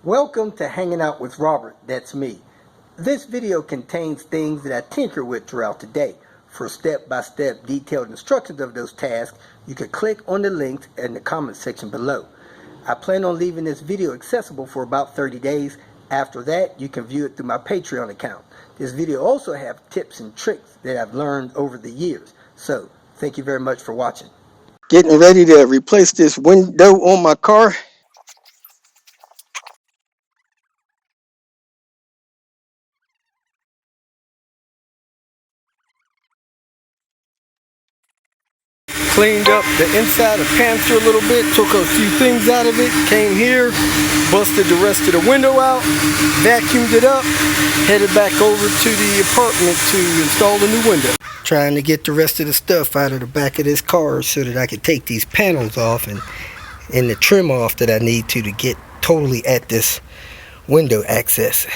Welcome to Hanging Out with Robert, that's me. This video contains things that I tinker with throughout the day. For step-by-step detailed instructions of those tasks, you can click on the links in the comment section below. I plan on leaving this video accessible for about 30 days. After that, you can view it through my Patreon account. This video also has tips and tricks that I've learned over the years. So, thank you very much for watching. Getting ready to replace this window on my car. Cleaned up the inside of Panther a little bit, took a few things out of it, came here, busted the rest of the window out, vacuumed it up, headed back over to the apartment to install the new window. Trying to get the rest of the stuff out of the back of this car so that I can take these panels off and the trim off that I need to get totally at this window access.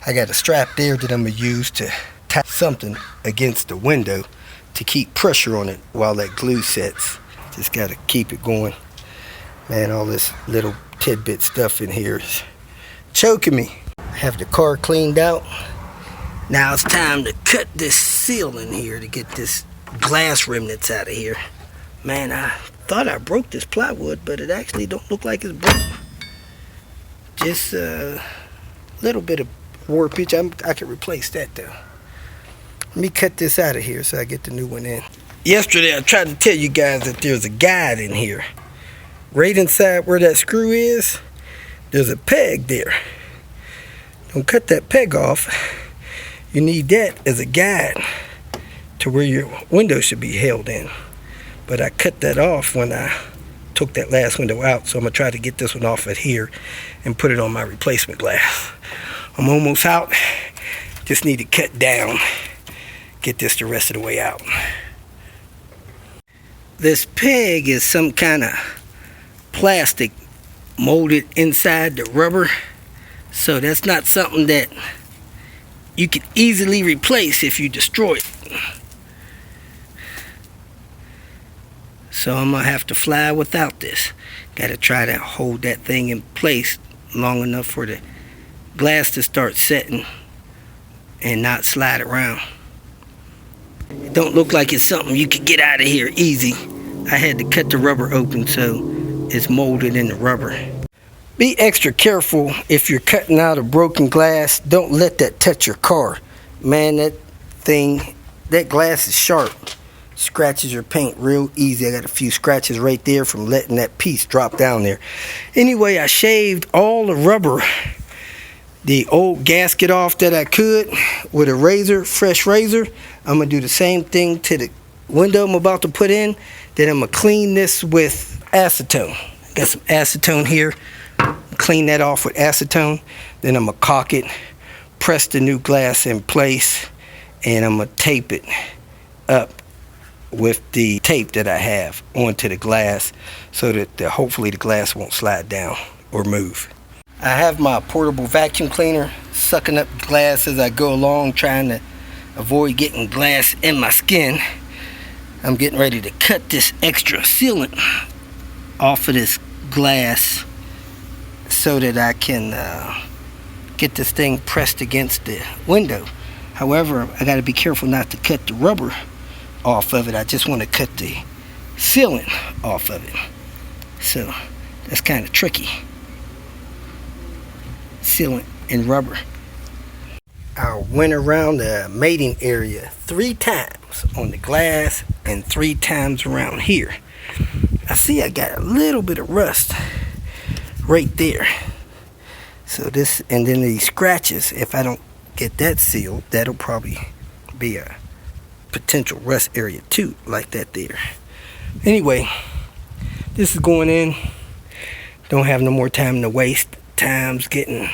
I got a strap there that I'm going to use to tie something against the window to keep pressure on it while that glue sets. Just got to keep it going. Man, all this little tidbit stuff in here is choking me. I have the car cleaned out. Now it's time to cut this seal in here to get this glass remnants out of here. Man, I thought I broke this plywood, but it actually don't look like it's broke. Just a little bit of warpage. I can replace that though. Let me cut this out of here so I get the new one in. Yesterday I tried to tell you guys that there's a guide in here. Right inside where that screw is, there's a peg there. Don't cut that peg off. You need that as a guide to where your window should be held in. But I cut that off when I took that last window out, so I'm going to try to get this one off of here and put it on my replacement glass. I'm almost out. Just need to cut down. Get this the rest of the way out. This peg is some kind of plastic molded inside the rubber, so that's not something that you can easily replace if you destroy it. So I'm gonna have to fly without this. Gotta try to hold that thing in place long enough for the glass to start setting and not slide around. It don't look like it's something you could get out of here easy. I had to cut the rubber open so it's molded in the rubber. Be extra careful if you're cutting out a broken glass. Don't let that touch your car. Man, that glass is sharp. Scratches your paint real easy. I got a few scratches right there from letting that piece drop down there. Anyway, I shaved all the rubber, the old gasket off that I could with a razor, fresh razor. I'm going to do the same thing to the window I'm about to put in. Then I'm going to clean this with acetone. Got some acetone here. Clean that off with acetone. Then I'm going to caulk it, press the new glass in place, and I'm going to tape it up with the tape that I have onto the glass so that hopefully the glass won't slide down or move. I have my portable vacuum cleaner sucking up glass as I go along, trying to avoid getting glass in my skin. I'm getting ready to cut this extra sealant off of this glass so that I can get this thing pressed against the window. However, I got to be careful not to cut the rubber off of it. I just want to cut the sealant off of it. So that's kind of tricky. Sealant and rubber. I went around the mating area 3 times on the glass and 3 times around here. I see I got a little bit of rust right there. So this, and then these scratches, if I don't get that sealed, that'll probably be a potential rust area too, like that there. Anyway, this is going in. Don't have no more time to waste. Time's getting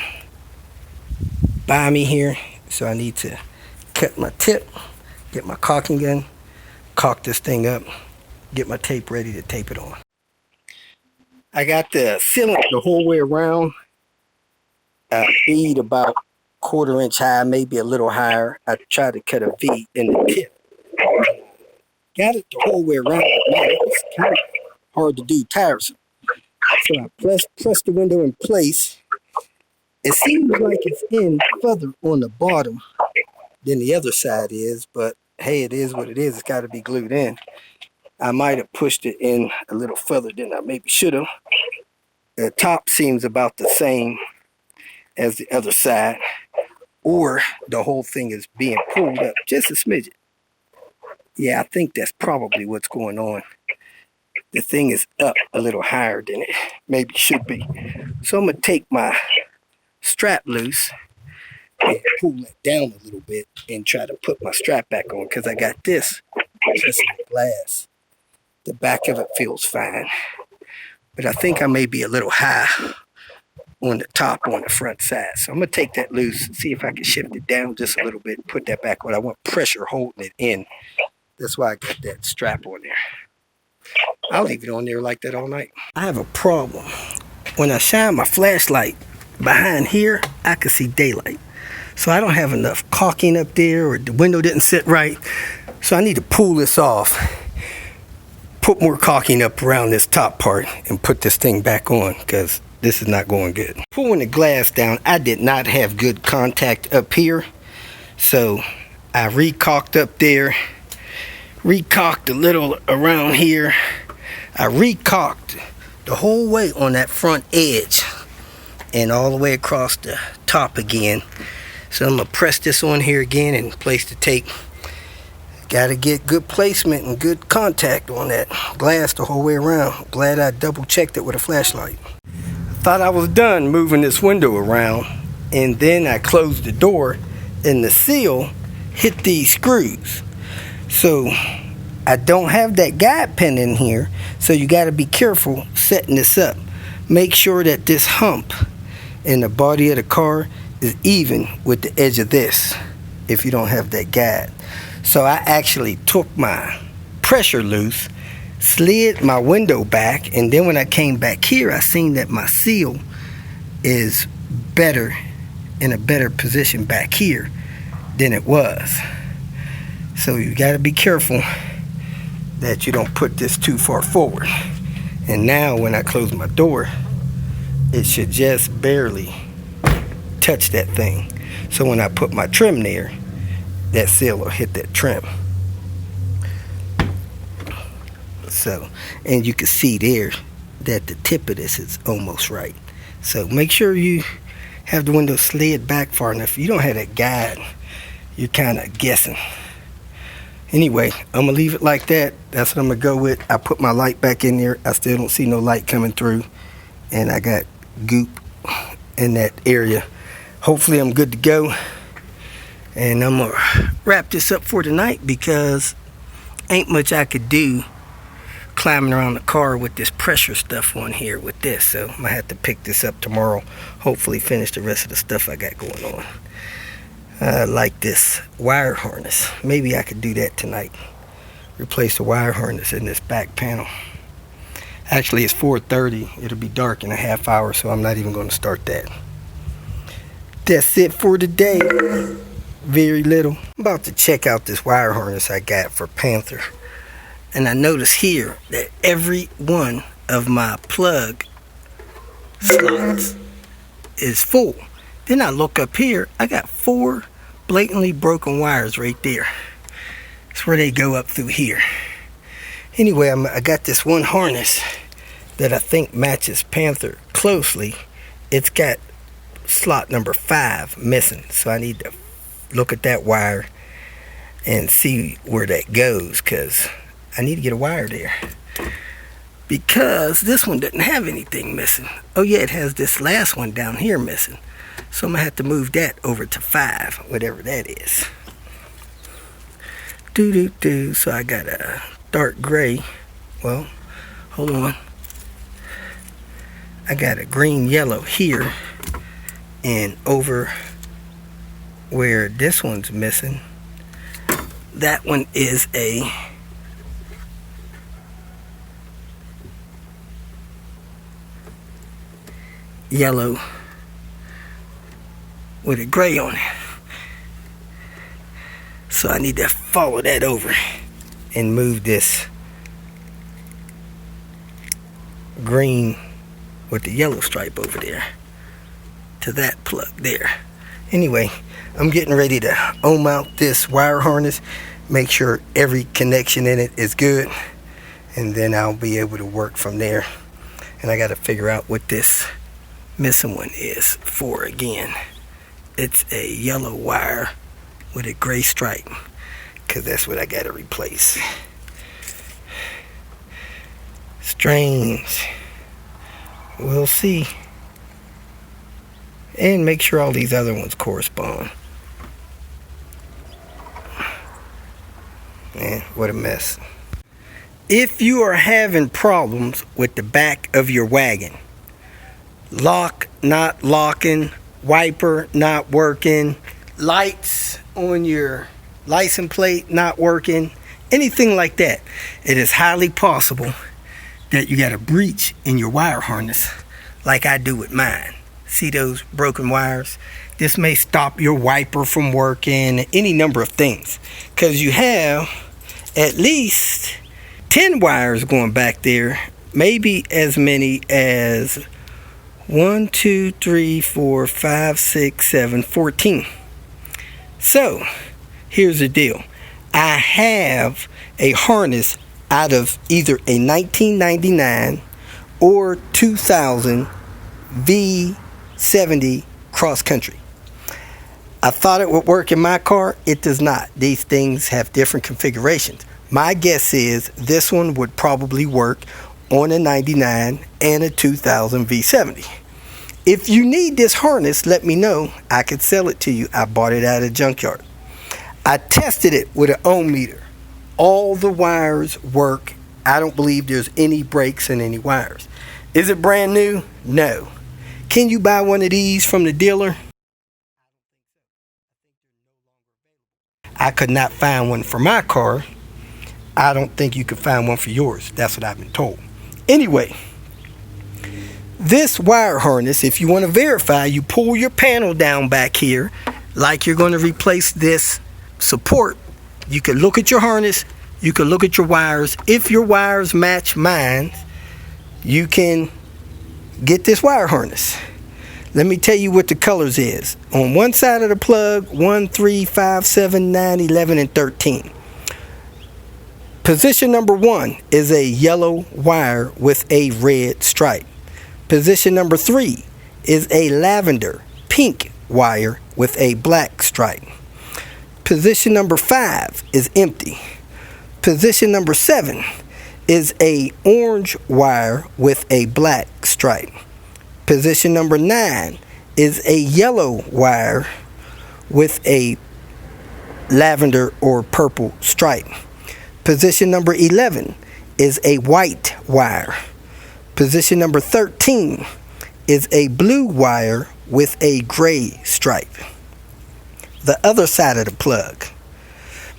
by me here, so I need to cut my tip, get my caulking gun, caulk this thing up, get my tape ready to tape it on. I got the sealant the whole way around, bead about 1/4 inch high, maybe a little higher. I tried to cut a V in the tip. Got it the whole way around, but man, it was kind of hard to do, tiresome. So I pressed the window in place It seems like it's in further on the bottom than the other side is, but hey, it is what it is. It's got to be glued in. I might have pushed it in a little further than I maybe should have. The top seems about the same as the other side, or the whole thing is being pulled up just a smidget. Yeah, I think that's probably what's going on. The thing is up a little higher than it maybe should be. So I'm going to take my strap loose and pull it down a little bit and try to put my strap back on, because I got this just in the glass. The back of it feels fine, but I think I may be a little high on the top on the front side. So I'm going to take that loose, see if I can shift it down just a little bit and put that back on. I want pressure holding it in. That's why I got that strap on there. I'll leave it on there like that all night. I have a problem. When I shine my flashlight behind here, I can see daylight. So I don't have enough caulking up there, or the window didn't sit right. So I need to pull this off, put more caulking up around this top part, and put this thing back on, because this is not going good. Pulling the glass down, I did not have good contact up here. So I re-caulked up there, re-caulked a little around here. I re-caulked the whole way on that front edge and all the way across the top again. So I'm gonna press this on here again and place the tape. Gotta get good placement and good contact on that glass the whole way around. Glad I double checked it with a flashlight. Thought I was done moving this window around, and then I closed the door and the seal hit these screws. So I don't have that guide pin in here, so you got to be careful setting this up. Make sure that this hump in the body of the car is even with the edge of this if you don't have that guide. So I actually took my pressure loose, slid my window back, and then when I came back here, I seen that my seal is better, in a better position back here than it was. So you got to be careful that you don't put this too far forward. And now when I close my door, it should just barely touch that thing. So when I put my trim there, that seal will hit that trim. So, and you can see there that the tip of this is almost right. So make sure you have the window slid back far enough. If you don't have that guide, you're kind of guessing. Anyway, I'm gonna leave it like that. That's what I'm gonna go with. I put my light back in there. I still don't see no light coming through, and I got goop in that area. Hopefully I'm good to go, and I'm gonna wrap this up for tonight, because ain't much I could do climbing around the car with this pressure stuff on here with this. So I'm gonna have to pick this up tomorrow, hopefully finish the rest of the stuff I got going on. Like this wire harness, maybe I could do that tonight, replace the wire harness in this back panel. Actually, it's 4:30. It'll be dark in a half hour, so I'm not even going to start that. That's it for today. Very little. I'm about to check out this wire harness I got for Panther, and I notice here that every one of my plug slots is full. Then I look up here, I got 4 blatantly broken wires right there. That's where they go up through here. Anyway, I got this one harness that I think matches Panther closely. It's got slot number 5 missing, so I need to look at that wire and see where that goes, because I need to get a wire there, because this one doesn't have anything missing. Oh yeah, it has this last one down here missing. So I'm going to have to move that over to 5, whatever that is. So I got a dark gray. Well, hold on. I got a green yellow here. And over where this one's missing, that one is a yellow with a gray on it. So I need to follow that over and move this green with the yellow stripe over there to that plug there. Anyway, I'm getting ready to mount this wire harness, make sure every connection in it is good, and then I'll be able to work from there. And I got to figure out what this missing one is for again. It's a yellow wire with a gray stripe, because that's what I got to replace. Strange. We'll see. And make sure all these other ones correspond. Man, what a mess. If you are having problems with the back of your wagon, lock not locking, wiper not working, lights on your license plate not working, anything like that, it is highly possible that you got a breach in your wire harness like I do with mine. See those broken wires? This may stop your wiper from working, any number of things, because you have at least 10 wires going back there, maybe as many as 1, 2, 3, 4, 5, 6, 7, 14. So here's the deal. I have a harness out of either a 1999 or 2000 V70 cross country. I thought it would work in my car. It does not. These things have different configurations. My guess is this one would probably work on a 99 and a 2000 V70. If you need this harness, let me know. I could sell it to you. I bought it at a junkyard. I tested it with an ohm meter. All the wires work. I don't believe there's any breaks in any wires. Is it brand new? No. Can you buy one of these from the dealer? I could not find one for my car. I don't think you could find one for yours. That's what I've been told. Anyway, this wire harness, if you want to verify, you pull your panel down back here like you're going to replace this support. You can look at your harness. You can look at your wires. If your wires match mine, you can get this wire harness. Let me tell you what the colors is. On one side of the plug, 1, 3, 5, 7, 9, 11, and 13. Position number 1 is a yellow wire with a red stripe. Position number 3 is a lavender pink wire with a black stripe. Position number 5 is empty. Position number 7 is a orange wire with a black stripe. Position number 9 is a yellow wire with a lavender or purple stripe. Position number 11 is a white wire. Position number 13 is a blue wire with a gray stripe. The other side of the plug.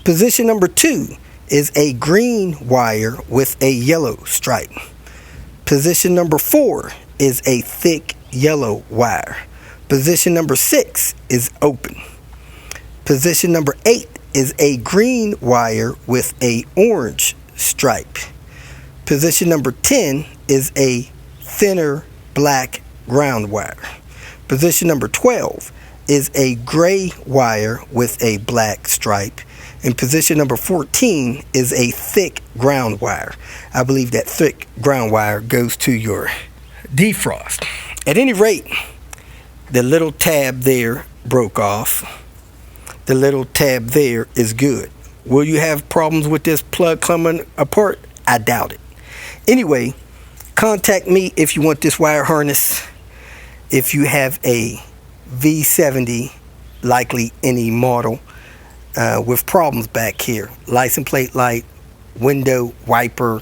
Position number 2 is a green wire with a yellow stripe. Position number 4 is a thick yellow wire. Position number 6 is open. Position number 8 is a green wire with a orange stripe. Position number 10 is a thinner black ground wire. Position number 12 is a gray wire with a black stripe. And position number 14 is a thick ground wire. I believe that thick ground wire goes to your defrost. At any rate, the little tab there broke off. The little tab there is good. Will you have problems with this plug coming apart? I doubt it. Anyway, contact me if you want this wire harness. If you have a V70, likely any model, with problems back here, license plate light, window wiper,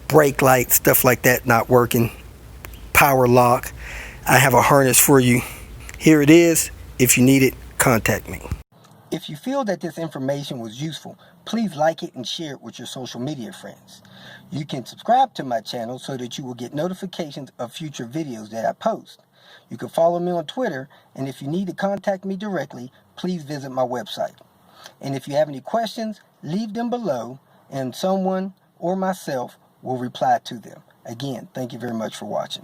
brake light, stuff like that not working, power lock, I have a harness for you. Here it is. If you need it, contact me. If you feel that this information was useful, please like it and share it with your social media friends. You can subscribe to my channel so that you will get notifications of future videos that I post. You can follow me on Twitter, and if you need to contact me directly, please visit my website. And if you have any questions, leave them below, and someone or myself will reply to them. Again, thank you very much for watching.